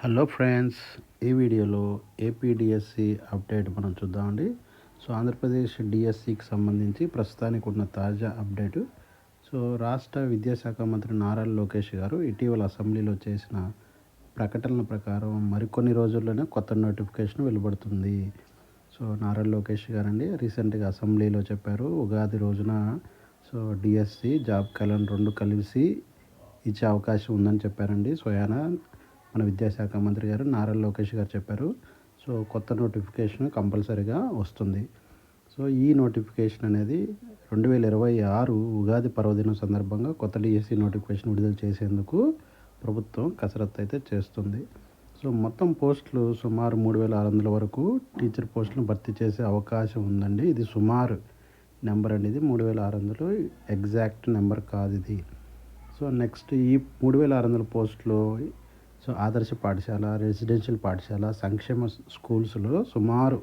Hello friends, ఈ వీడియోలో AP DSC update మనం చూద్దామండి. సో ఆంధ్రప్రదేశ్ డిఎస్సికి సంబంధించి ప్రస్తుతానికి ఉన్న తాజా అప్డేటు. సో రాష్ట్ర విద్యాశాఖ మంత్రి నారా లోకేష్ గారు ఇటీవల అసెంబ్లీలో చేసిన ప్రకటనల ప్రకారం మరికొన్ని రోజుల్లోనే కొత్త నోటిఫికేషన్ వెలువడుతుంది. సో నారా లోకేష్ గారండి రీసెంట్గా అసెంబ్లీలో చెప్పారు, ఉగాది రోజున సో డిఎస్సి జాబ్ క్యాలెండర్ రెండు కలిసి ఇచ్చే అవకాశం ఉందని చెప్పారండి. స్వయాన మన విద్యాశాఖ మంత్రి గారు నారా లోకేష్ గారు చెప్పారు. సో కొత్త నోటిఫికేషన్ కంపల్సరీగా వస్తుంది. సో ఈ నోటిఫికేషన్ అనేది 2026 ఉగాది పర్వదినం సందర్భంగా కొత్త డిఎస్సి నోటిఫికేషన్ విడుదల చేసేందుకు ప్రభుత్వం కసరత్తు అయితే చేస్తుంది. సో మొత్తం పోస్టులు సుమారు 3600 వరకు టీచర్ పోస్టులను భర్తీ చేసే అవకాశం ఉందండి. ఇది సుమారు నెంబర్ అండి, ఇది 3600 ఎగ్జాక్ట్ నెంబర్ కాదు ఇది. సో నెక్స్ట్ ఈ 3600 పోస్టులు సో ఆదర్శ పాఠశాల, రెసిడెన్షియల్ పాఠశాల, సంక్షేమ స్కూల్స్లో సుమారు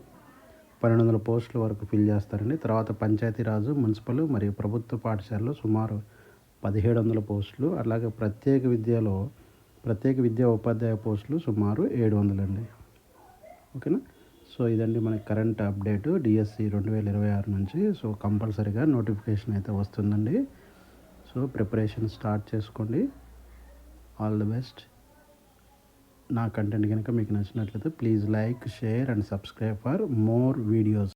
1200 పోస్టుల వరకు ఫిల్ చేస్తారండి. తర్వాత పంచాయతీరాజు, మున్సిపల్ మరియు ప్రభుత్వ పాఠశాలలో సుమారు 1700 పోస్టులు, అలాగే ప్రత్యేక విద్యా ఉపాధ్యాయ పోస్టులు సుమారు 700 అండి. ఓకేనా. సో ఇదండి మన కరెంట్ అప్డేటు డిఎస్సి 2026 నుంచి. సో కంపల్సరీగా నోటిఫికేషన్ అయితే వస్తుందండి. సో ప్రిపరేషన్ స్టార్ట్ చేసుకోండి. All the best. నా కంటెంట్ కనుక మీకు నచ్చినట్లయితే please like, share and subscribe for more videos.